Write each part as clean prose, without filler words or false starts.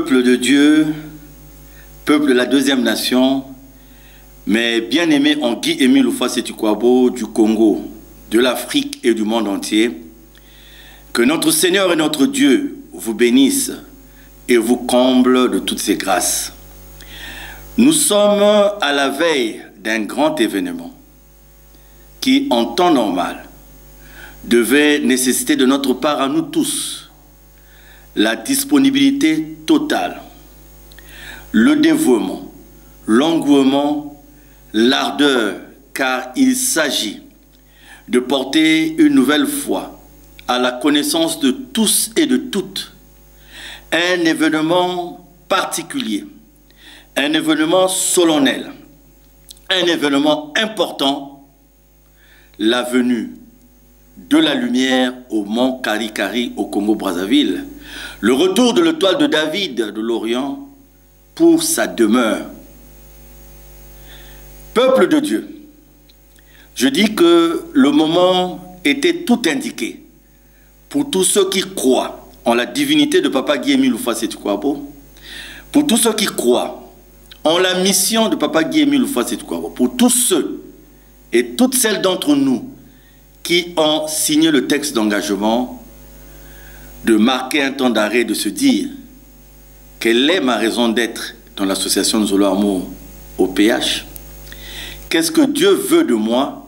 Peuple de Dieu, peuple de la deuxième nation, mes bien-aimés en Guy-Émile Houphouët-Sétikwabo du Congo, de l'Afrique et du monde entier, que notre Seigneur et notre Dieu vous bénissent et vous comble de toutes ses grâces. Nous sommes à la veille d'un grand événement qui, en temps normal, devait nécessiter de notre part à nous tous la disponibilité totale, le dévouement, l'engouement, l'ardeur, car il s'agit de porter une nouvelle fois à la connaissance de tous et de toutes un événement particulier, un événement solennel, un événement important, la venue de la lumière au mont Karikari au Congo-Brazzaville, le retour de l'étoile de David de l'Orient pour sa demeure. Peuple de Dieu, je dis que le moment était tout indiqué pour tous ceux qui croient en la divinité de Papa Guy-Émile Houphouët-Sétikwabo, pour tous ceux qui croient en la mission de Papa Guy-Émile Houphouët-Sétikwabo, pour tous ceux et toutes celles d'entre nous qui ont signé le texte d'engagement, de marquer un temps d'arrêt, de se dire quelle est ma raison d'être dans l'association Nzolo Amour au PH, qu'est-ce que Dieu veut de moi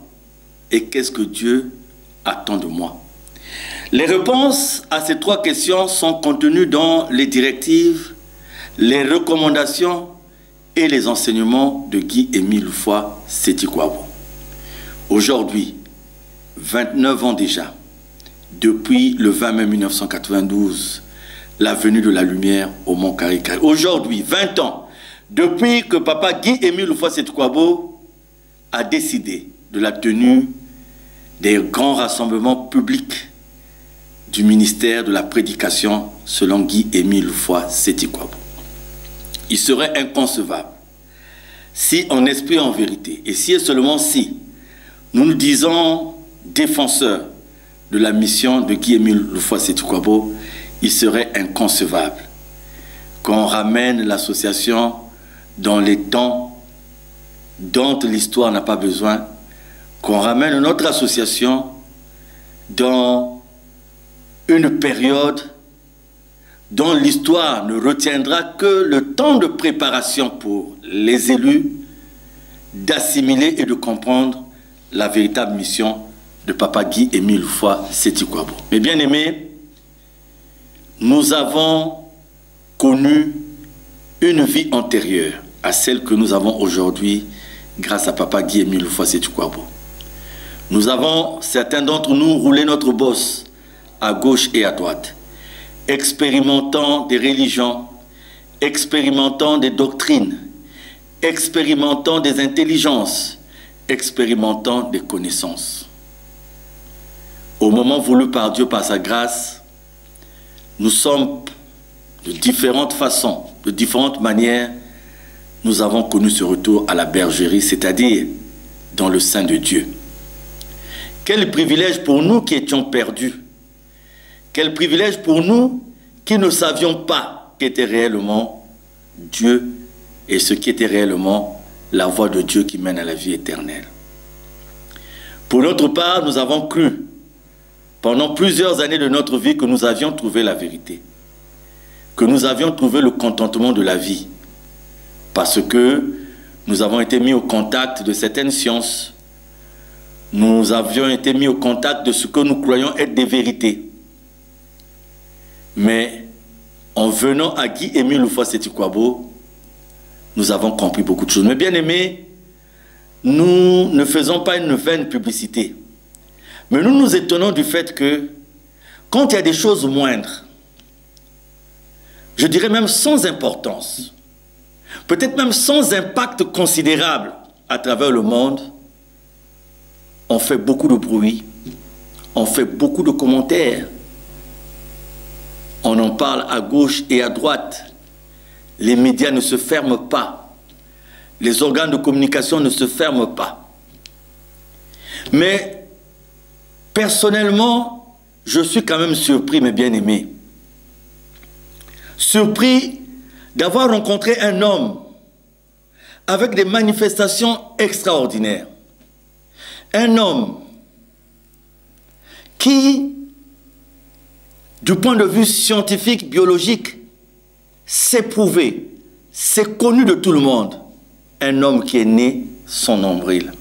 et qu'est-ce que Dieu attend de moi. Les réponses à ces trois questions sont contenues dans les directives, les recommandations et les enseignements de Guy-Émile Houphouët-Sétikwabo. Aujourd'hui, 29 ans déjà, depuis le 20 mai 1992, la venue de la lumière au mont Karikari. Aujourd'hui, 20 ans, depuis que Papa Guy-Émile Houphouët-Sétikwabo a décidé de la tenue des grands rassemblements publics du ministère de la Prédication selon Guy-Émile Houphouët-Sétikwabo. Il serait inconcevable si, en esprit et en vérité, et si et seulement si, nous nous disons défenseurs de la mission de Guy-Émile Houphouët-Sétikwabo, il serait inconcevable qu'on ramène l'association dans les temps dont l'histoire n'a pas besoin, qu'on ramène notre association dans une période dont l'histoire ne retiendra que le temps de préparation pour les élus d'assimiler et de comprendre la véritable mission de Papa Guy-Émile Houphouët-Sétikwabo. Mes bien-aimés, nous avons connu une vie antérieure à celle que nous avons aujourd'hui grâce à Papa Guy-Émile Houphouët-Sétikwabo. Nous avons, certains d'entre nous, roulé notre bosse à gauche et à droite, expérimentant des religions, expérimentant des doctrines, expérimentant des intelligences, expérimentant des connaissances. Au moment voulu par Dieu, par sa grâce, nous sommes de différentes façons, de différentes manières, nous avons connu ce retour à la bergerie, c'est-à-dire dans le sein de Dieu. Quel privilège pour nous qui étions perdus. Quel privilège pour nous qui ne savions pas qu'était réellement Dieu et ce qui était réellement la voie de Dieu qui mène à la vie éternelle. Pour notre part, nous avons cru pendant plusieurs années de notre vie que nous avions trouvé la vérité, que nous avions trouvé le contentement de la vie, parce que nous avons été mis au contact de certaines sciences, nous avions été mis au contact de ce que nous croyons être des vérités. Mais en venant à Guy-Émile Houphouët-Sétikwabo, nous avons compris beaucoup de choses. Mais bien aimés, nous ne faisons pas une vaine publicité. Mais nous nous étonnons du fait que quand il y a des choses moindres, je dirais même sans importance, peut-être même sans impact considérable à travers le monde, on fait beaucoup de bruit, on fait beaucoup de commentaires, on en parle à gauche et à droite. Les médias ne se ferment pas, les organes de communication ne se ferment pas. Mais personnellement, je suis quand même surpris, mes bien-aimés. Surpris d'avoir rencontré un homme avec des manifestations extraordinaires. Un homme qui, du point de vue scientifique, biologique, s'est prouvé, c'est connu de tout le monde. Un homme qui est né sans nombril.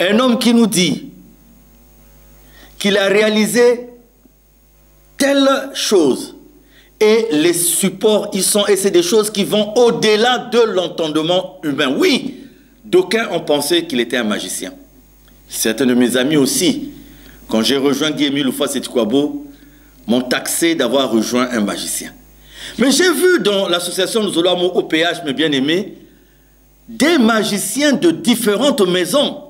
Un homme qui nous dit qu'il a réalisé telle chose et les supports y sont, et c'est des choses qui vont au-delà de l'entendement humain. Oui, d'aucuns ont pensé qu'il était un magicien. Certains de mes amis aussi, quand j'ai rejoint Guy-Émile Houphouët-Sétikwabo, m'ont taxé d'avoir rejoint un magicien. Mais j'ai vu dans l'association Nzolamo OPH, mes bien-aimés, des magiciens de différentes maisons,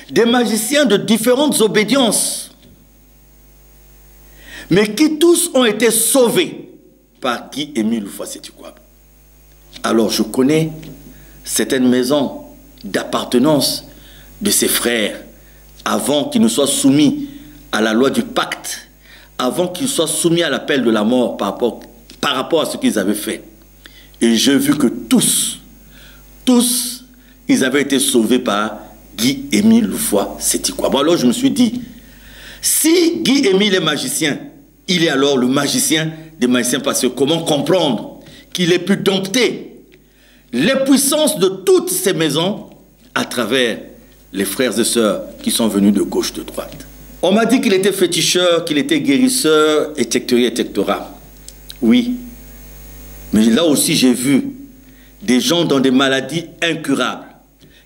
des magiciens de différentes obédiences, mais qui tous ont été sauvés par Guy-Émile Houphouët-Sétikwabo. Alors je connais certaines maisons d'appartenance de ses frères avant qu'ils ne soient soumis à la loi du pacte, avant qu'ils soient soumis à l'appel de la mort par rapport à ce qu'ils avaient fait. Et j'ai vu que tous, ils avaient été sauvés par Guy-Émile Houphouët-Sétikwabo. Alors je me suis dit, si Guy-Émile est magicien, il est alors le magicien des magiciens, parce que comment comprendre qu'il ait pu dompter les puissances de toutes ces maisons à travers les frères et sœurs qui sont venus de gauche, de droite. On m'a dit qu'il était féticheur, qu'il était guérisseur, etc., etc. Oui, mais là aussi j'ai vu des gens dans des maladies incurables,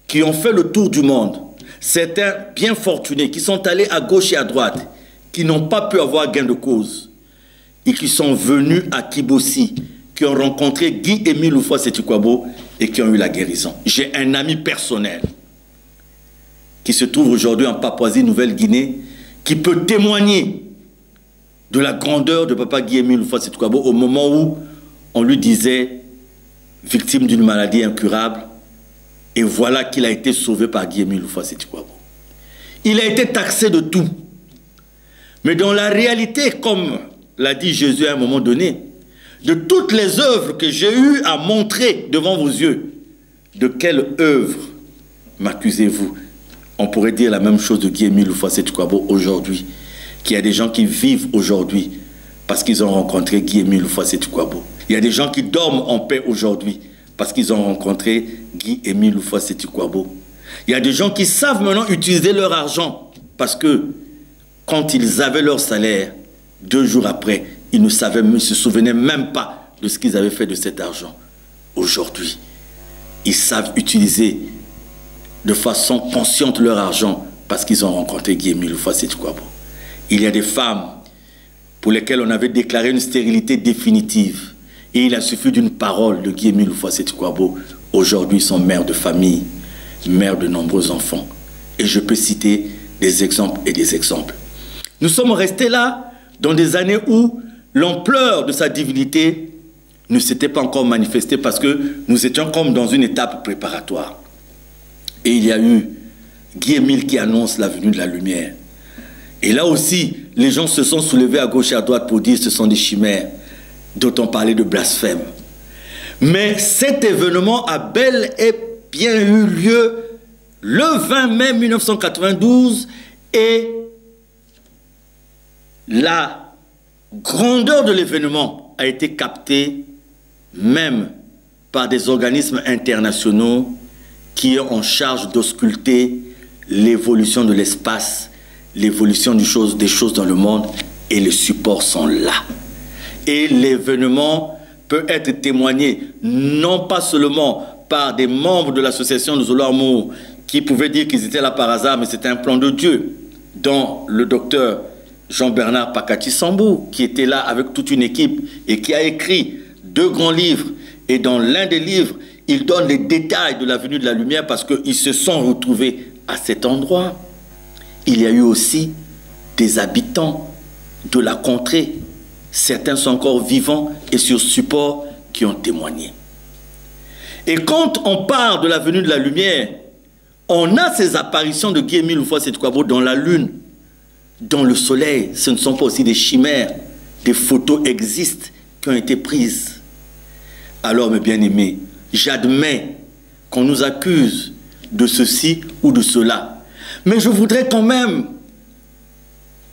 qui ont fait le tour du monde, certains bien fortunés, qui sont allés à gauche et à droite, qui n'ont pas pu avoir gain de cause, et qui sont venus à Kibossi, qui ont rencontré Guy-Émile Houphouët-Sétikwabo et qui ont eu la guérison. J'ai un ami personnel qui se trouve aujourd'hui en Papouasie-Nouvelle-Guinée, qui peut témoigner de la grandeur de Papa Guy-Émile Houphouët-Sétikwabo au moment où on lui disait victime d'une maladie incurable, et voilà qu'il a été sauvé par Guy-Émile Houphouët-Sétikwabo. Il a été taxé de tout. Mais dans la réalité, comme l'a dit Jésus à un moment donné, de toutes les œuvres que j'ai eu à montrer devant vos yeux, de quelle œuvre m'accusez-vous? On pourrait dire la même chose de Guy-Émile Houphouët-Sétikwabo aujourd'hui, qu'il y a des gens qui vivent aujourd'hui parce qu'ils ont rencontré Guy-Émile Houphouët-Sétikwabo. Il y a des gens qui dorment en paix aujourd'hui parce qu'ils ont rencontré Guy-Émile Houphouët-Sétikwabo. Il y a des gens qui savent maintenant utiliser leur argent parce que quand ils avaient leur salaire, 2 jours après, ils ne se souvenaient même pas de ce qu'ils avaient fait de cet argent. Aujourd'hui, ils savent utiliser de façon consciente leur argent parce qu'ils ont rencontré Guy-Émile Houphouët-Sétikwabo. Il y a des femmes pour lesquelles on avait déclaré une stérilité définitive. Et il a suffi d'une parole de Guy-Émile Houphouët-Sétikwabo. Aujourd'hui, ils sont mères de famille, mères de nombreux enfants. Et je peux citer des exemples et des exemples. Nous sommes restés là dans des années où l'ampleur de sa divinité ne s'était pas encore manifestée parce que nous étions comme dans une étape préparatoire. Et il y a eu Guy-Émile qui annonce la venue de la lumière. Et là aussi, les gens se sont soulevés à gauche et à droite pour dire que ce sont des chimères, d'autant parler de blasphème. Mais cet événement a bel et bien eu lieu le 20 mai 1992 et la grandeur de l'événement a été captée même par des organismes internationaux qui ont en charge d'ausculter l'évolution de l'espace, l'évolution des choses dans le monde, et les supports sont là. Et l'événement peut être témoigné non pas seulement par des membres de l'association de Nzolamo qui pouvaient dire qu'ils étaient là par hasard, mais c'était un plan de Dieu, dont le docteur Jean-Bernard Pakati Sambou, qui était là avec toute une équipe et qui a écrit 2 grands livres. Et dans l'un des livres, il donne les détails de la venue de la lumière parce qu'ils se sont retrouvés à cet endroit. Il y a eu aussi des habitants de la contrée. Certains sont encore vivants et sur support qui ont témoigné. Et quand on parle de la venue de la lumière, on a ces apparitions de Guy-Émile Houphouët-Sétikwabo dans la lune, dans le soleil. Ce ne sont pas aussi des chimères. Des photos existent qui ont été prises. Alors, mes bien-aimés, j'admets qu'on nous accuse de ceci ou de cela. Mais je voudrais quand même,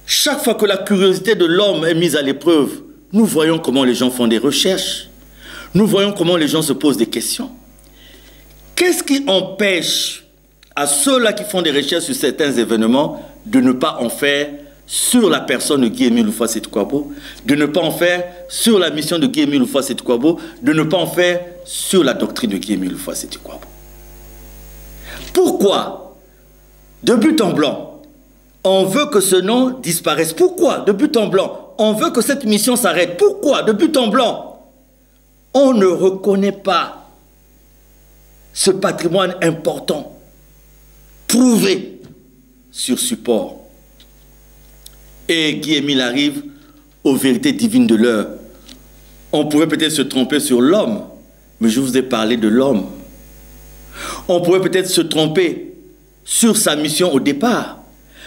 chaque fois que la curiosité de l'homme est mise à l'épreuve, nous voyons comment les gens font des recherches. Nous voyons comment les gens se posent des questions. Qu'est-ce qui empêche à ceux-là qui font des recherches sur certains événements de ne pas en faire sur la personne de Guy-Émile Houphouët-Boigny, de ne pas en faire sur la mission de Guy-Émile Houphouët-Boigny, de ne pas en faire sur la doctrine de Guy-Émile Houphouët-Boigny? Pourquoi, de but en blanc, on veut que ce nom disparaisse? Pourquoi, de but en blanc, on veut que cette mission s'arrête? Pourquoi, de but en blanc, on ne reconnaît pas ce patrimoine important, prouvé sur support? Et Guy-Émile arrive aux vérités divines de l'heure. On pouvait peut-être se tromper sur l'homme, mais je vous ai parlé de l'homme. On pourrait peut-être se tromper sur sa mission au départ,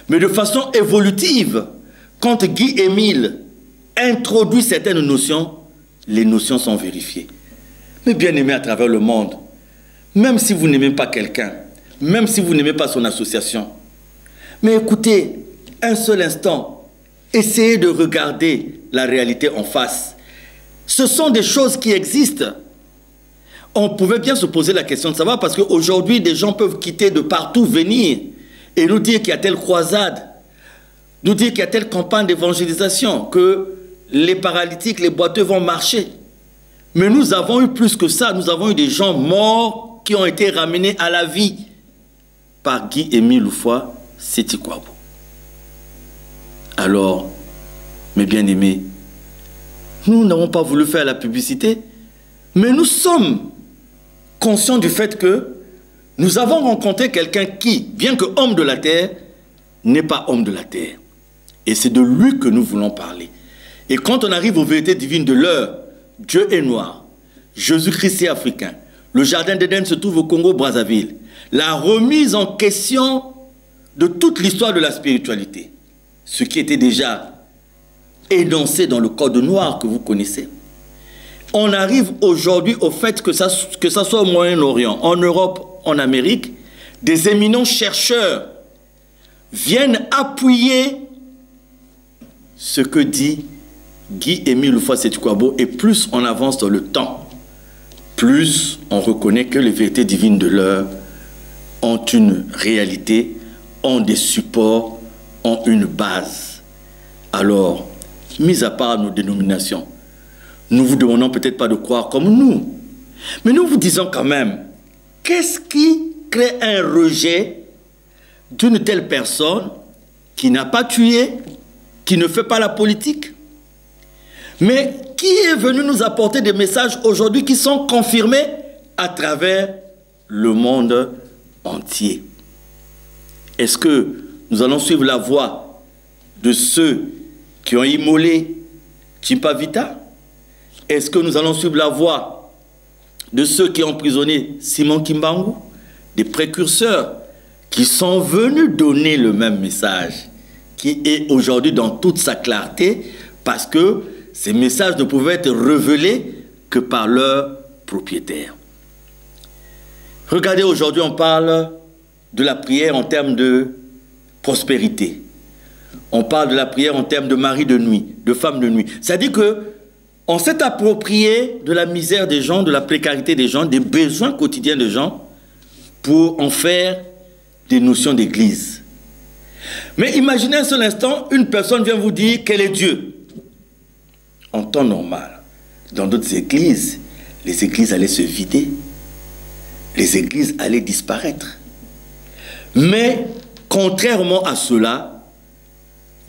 mais de façon évolutive, quand Guy-Émile introduit certaines notions, les notions sont vérifiées. Mais bien aimé à travers le monde, même si vous n'aimez pas quelqu'un, même si vous n'aimez pas son association, mais écoutez, un seul instant, essayez de regarder la réalité en face. Ce sont des choses qui existent. On pouvait bien se poser la question de savoir, parce qu'aujourd'hui, des gens peuvent quitter de partout, venir, et nous dire qu'il y a telle croisade, nous dire qu'il y a telle campagne d'évangélisation, que les paralytiques, les boiteux vont marcher. Mais nous avons eu plus que ça. Nous avons eu des gens morts qui ont été ramenés à la vie par Guy-Émile Houphouët-Boigny. Alors, mes bien-aimés, nous n'avons pas voulu faire la publicité, mais nous sommes conscients du fait que nous avons rencontré quelqu'un qui, bien que homme de la terre, n'est pas homme de la terre. Et c'est de lui que nous voulons parler. Et quand on arrive aux vérités divines de l'heure, Dieu est noir, Jésus-Christ est africain, le jardin d'Éden se trouve au Congo-Brazzaville, la remise en question de toute l'histoire de la spiritualité, ce qui était déjà énoncé dans le code noir que vous connaissez. On arrive aujourd'hui au fait que ça soit au Moyen-Orient, en Europe, en Amérique, des éminents chercheurs viennent appuyer ce que dit Guy-Émile Houphouët-Boigny, et plus on avance dans le temps, plus on reconnaît que les vérités divines de l'heure ont une réalité, ont des supports, ont une base. Alors, mis à part nos dénominations, nous vous demandons peut-être pas de croire comme nous, mais nous vous disons quand même, qu'est-ce qui crée un rejet d'une telle personne qui n'a pas tué, qui ne fait pas la politique, mais qui est venu nous apporter des messages aujourd'hui qui sont confirmés à travers le monde entier? Est-ce que nous allons suivre la voie de ceux qui ont immolé Chimpavita? Est-ce que nous allons suivre la voie de ceux qui ont emprisonné Simon Kimbangu, des précurseurs qui sont venus donner le même message, qui est aujourd'hui dans toute sa clarté, parce que ces messages ne pouvaient être révélés que par leur propriétaire? Regardez, aujourd'hui on parle de la prière en termes de prospérité. On parle de la prière en termes de mari de nuit, de femme de nuit. C'est-à-dire qu'on s'est approprié de la misère des gens, de la précarité des gens, des besoins quotidiens des gens, pour en faire des notions d'église. Mais imaginez un seul instant, une personne vient vous dire qu'elle est Dieu. En temps normal, dans d'autres églises, les églises allaient se vider. Les églises allaient disparaître. Mais, contrairement à cela,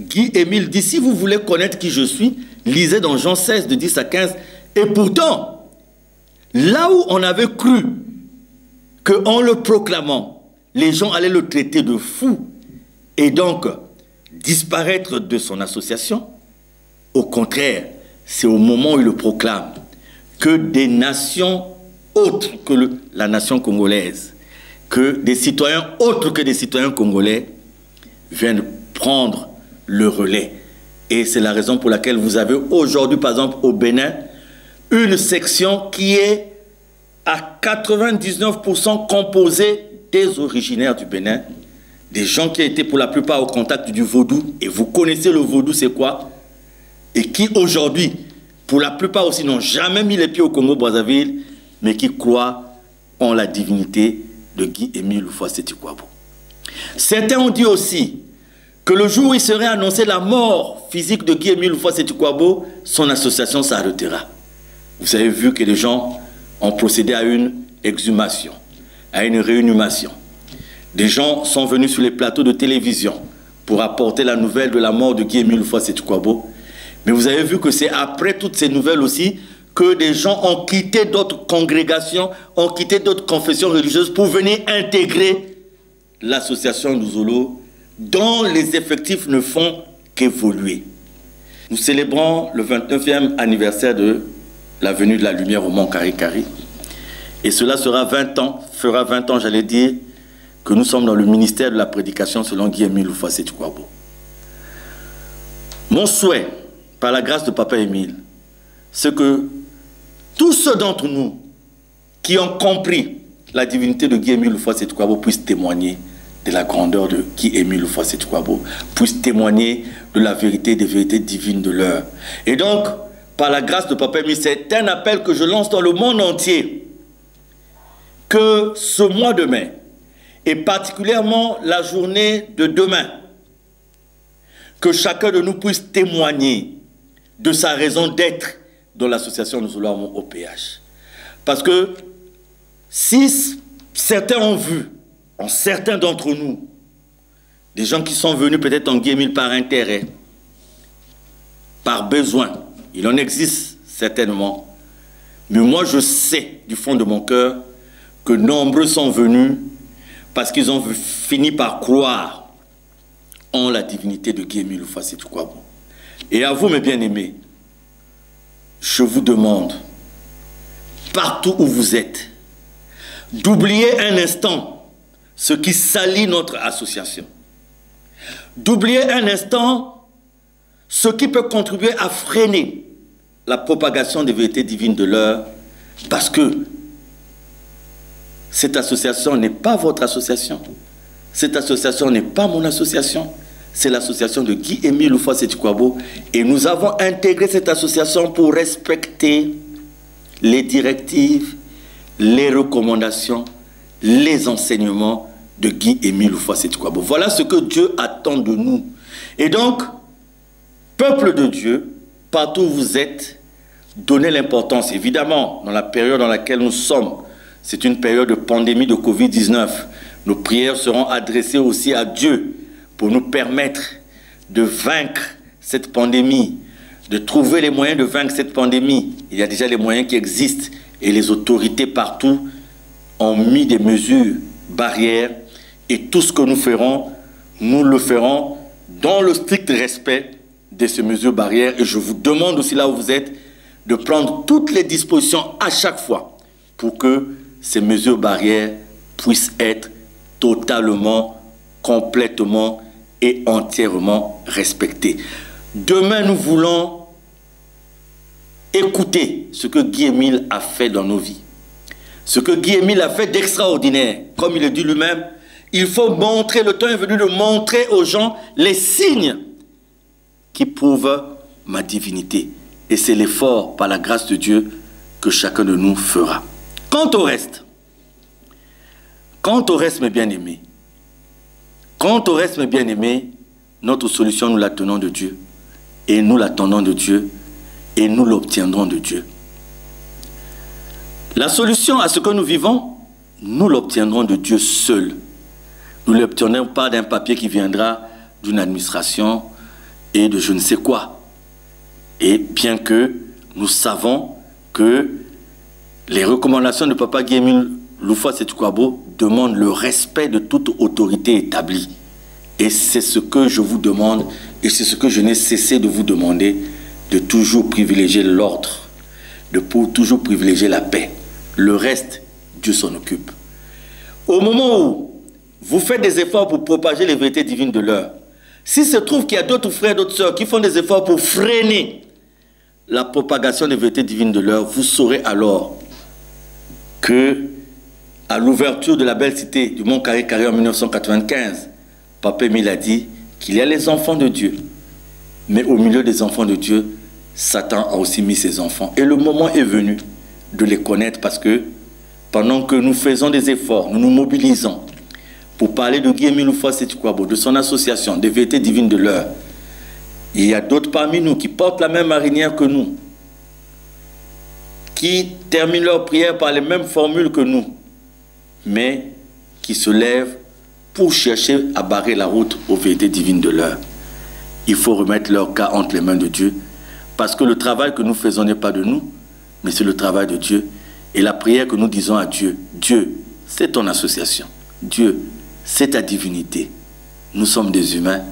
Guy-Émile dit, si vous voulez connaître qui je suis, lisez dans Jean 16, de 10 à 15. Et pourtant, là où on avait cru qu'en le proclamant, les gens allaient le traiter de fou et donc disparaître de son association, au contraire, c'est au moment où il le proclame que des nations autres que la nation congolaise, que des citoyens autres que des citoyens congolais viennent prendre le relais. Et c'est la raison pour laquelle vous avez aujourd'hui, par exemple, au Bénin, une section qui est à 99% composée des originaires du Bénin, des gens qui étaient pour la plupart au contact du vaudou, et vous connaissez le vaudou, c'est quoi? Et qui aujourd'hui, pour la plupart aussi, n'ont jamais mis les pieds au Congo-Brazzaville, mais qui croient en la divinité de Guy-Émile Loufa-Seti-Kouabo. Certains ont dit aussi que le jour où il serait annoncé la mort physique de Guy-Émile Loufa-Seti-Kouabo, son association s'arrêtera. Vous avez vu que les gens ont procédé à une exhumation, à une réinhumation. Des gens sont venus sur les plateaux de télévision pour apporter la nouvelle de la mort de Guy-Émile Loufa-Seti-Kouabo. Mais vous avez vu que c'est après toutes ces nouvelles aussi que des gens ont quitté d'autres congrégations, ont quitté d'autres confessions religieuses pour venir intégrer l'association Ndouzolo, dont les effectifs ne font qu'évoluer. Nous célébrons le 29e anniversaire de la venue de la lumière au Mont Kari-Kari. Et cela sera 20 ans, fera 20 ans, j'allais dire, que nous sommes dans le ministère de la prédication selon Guy-Émile Loufa-Seti-Kouabo. Mon souhait, par la grâce de Papa Émile, c'est que tous ceux d'entre nous qui ont compris la divinité de Guy-Émile Loufa-Seti-Kouabo puissent témoigner de la grandeur de Guy-Émile Loufa-Seti-Kouabo, puissent témoigner de la vérité, des vérités divines de l'heure. Et donc, par la grâce de Papa Émile, c'est un appel que je lance dans le monde entier, que ce mois de mai, et particulièrement la journée de demain, que chacun de nous puisse témoigner de sa raison d'être dans l'association Ndouzolo au PH. Parce que si certains ont vu, en certains d'entre nous, des gens qui sont venus peut-être en Guy-Émile par intérêt, par besoin, il en existe certainement, mais moi je sais du fond de mon cœur que nombreux sont venus parce qu'ils ont fini par croire en la divinité de Guy-Émile Loufa-Seti-Kouabo. Et à vous, mes bien-aimés, je vous demande, partout où vous êtes, d'oublier un instant ce qui salit notre association. D'oublier un instant ce qui peut contribuer à freiner la propagation des vérités divines de l'heure, parce que cette association n'est pas votre association. Cette association n'est pas mon association. C'est l'association de Guy-Émile Loufa-Seti-Kouabo. Et nous avons intégré cette association pour respecter les directives, les recommandations, les enseignements de Guy-Émile Loufa-Seti-Kouabo. Voilà ce que Dieu attend de nous. Et donc, peuple de Dieu, partout où vous êtes, donnez l'importance. Évidemment, dans la période dans laquelle nous sommes, c'est une période de pandémie de Covid-19. Nos prières seront adressées aussi à Dieu pour nous permettre de vaincre cette pandémie, de trouver les moyens de vaincre cette pandémie. Il y a déjà les moyens qui existent et les autorités partout ont mis des mesures barrières et tout ce que nous ferons, nous le ferons dans le strict respect de ces mesures barrières. Et je vous demande aussi là où vous êtes de prendre toutes les dispositions à chaque fois pour que ces mesures barrières puissent être totalement, complètement et entièrement respectées. Demain, nous voulons écouter ce que Guy-Émile a fait dans nos vies. Ce que Guy-Émile a fait d'extraordinaire. Comme il le dit lui-même, il faut montrer, le temps est venu de montrer aux gens les signes qui prouvent ma divinité. Et c'est l'effort, par la grâce de Dieu, que chacun de nous fera. Quant au reste, mes bien-aimés, notre solution, nous l'attendons de Dieu. Et nous l'attendons de Dieu. Et nous l'obtiendrons de Dieu. La solution à ce que nous vivons, nous l'obtiendrons de Dieu seul. Nous ne l'obtiendrons pas d'un papier qui viendra d'une administration et de je ne sais quoi. Et bien que nous savons que les recommandations de Papa Guy-Émile Loufa-Seti-Kouabo demandent le respect de toute autorité établie. Et c'est ce que je vous demande, et c'est ce que je n'ai cessé de vous demander, de toujours privilégier l'ordre, de toujours privilégier la paix. Le reste, Dieu s'en occupe. Au moment où vous faites des efforts pour propager les vérités divines de l'heure, s'il se trouve qu'il y a d'autres frères, d'autres sœurs qui font des efforts pour freiner la propagation des vérités divines de l'heure, vous saurez alors que à l'ouverture de la belle cité du Mont Carré en 1995, Papa Émile a dit qu'il y a les enfants de Dieu. Mais au milieu des enfants de Dieu, Satan a aussi mis ses enfants. Et le moment est venu de les connaître parce que pendant que nous faisons des efforts, nous nous mobilisons pour parler de Guy-Émile Houphouët-Sétikwabo, de son association, des vérités divines de l'heure, il y a d'autres parmi nous qui portent la même marinière que nous, qui terminent leur prière par les mêmes formules que nous, mais qui se lèvent pour chercher à barrer la route aux vérités divines de l'heure. Il faut remettre leur cas entre les mains de Dieu, parce que le travail que nous faisons n'est pas de nous, mais c'est le travail de Dieu. Et la prière que nous disons à Dieu, Dieu, c'est ton association. Dieu, c'est ta divinité. Nous sommes des humains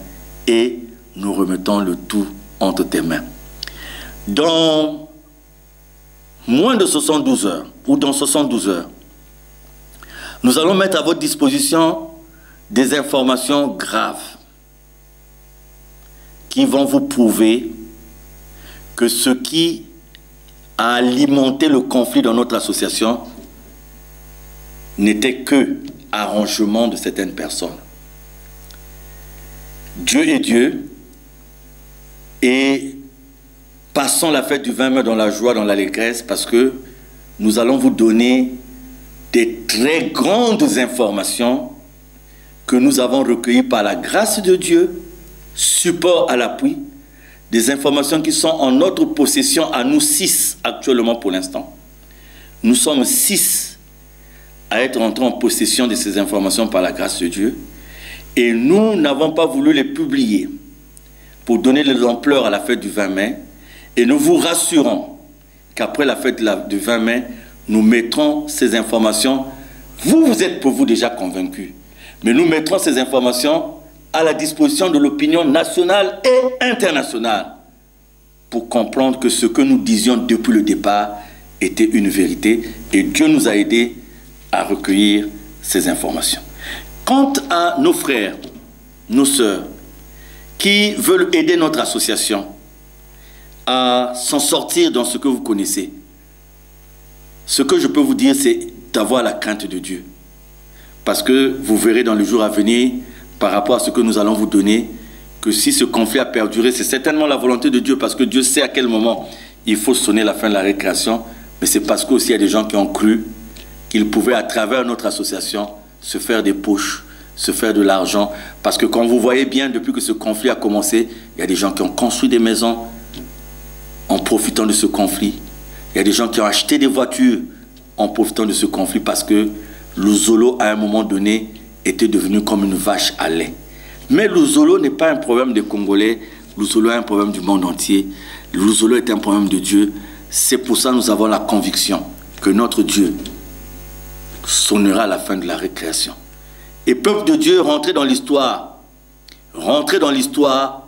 et nous remettons le tout entre tes mains. Dans moins de 72 heures, ou dans 72 heures, nous allons mettre à votre disposition des informations graves qui vont vous prouver que ce qui a alimenté le conflit dans notre association n'était que arrangement de certaines personnes. Dieu est Dieu et passons la fête du 20 mai dans la joie, dans l'allégresse, parce que nous allons vous donner des très grandes informations que nous avons recueillies par la grâce de Dieu, support à l'appui, des informations qui sont en notre possession à nous 6 actuellement pour l'instant. Nous sommes 6 à être entrés en possession de ces informations par la grâce de Dieu et nous n'avons pas voulu les publier pour donner de l'ampleur à la fête du 20 mai et nous vous rassurons qu'après la fête du 20 mai, nous mettrons ces informations, vous êtes pour vous déjà convaincus, mais nous mettrons ces informations à la disposition de l'opinion nationale et internationale pour comprendre que ce que nous disions depuis le départ était une vérité et Dieu nous a aidés à recueillir ces informations. Quant à nos frères, nos sœurs, qui veulent aider notre association à s'en sortir dans ce que vous connaissez, ce que je peux vous dire, c'est d'avoir la crainte de Dieu. Parce que vous verrez dans le jour à venir, par rapport à ce que nous allons vous donner, que si ce conflit a perduré, c'est certainement la volonté de Dieu, parce que Dieu sait à quel moment il faut sonner la fin de la récréation, mais c'est parce qu'aussi il y a des gens qui ont cru qu'ils pouvaient, à travers notre association, se faire des poches, se faire de l'argent, parce que quand vous voyez bien, depuis que ce conflit a commencé, il y a des gens qui ont construit des maisons en profitant de ce conflit. Il y a des gens qui ont acheté des voitures en profitant de ce conflit, parce que le Zolo, à un moment donné, était devenu comme une vache à lait. Mais le Zolo n'est pas un problème des Congolais, le Zolo est un problème du monde entier. Le Zolo est un problème de Dieu. C'est pour ça que nous avons la conviction que notre Dieu sonnera à la fin de la récréation. Et peuple de Dieu, rentrez dans l'histoire. Rentrez dans l'histoire.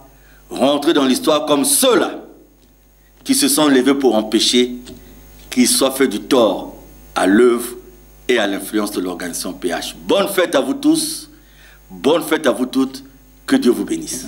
Rentrez dans l'histoire comme ceux-là qui se sont levés pour empêcher qu'il soit fait du tort à l'œuvre et à l'influence de l'organisation PH. Bonne fête à vous tous, bonne fête à vous toutes, que Dieu vous bénisse.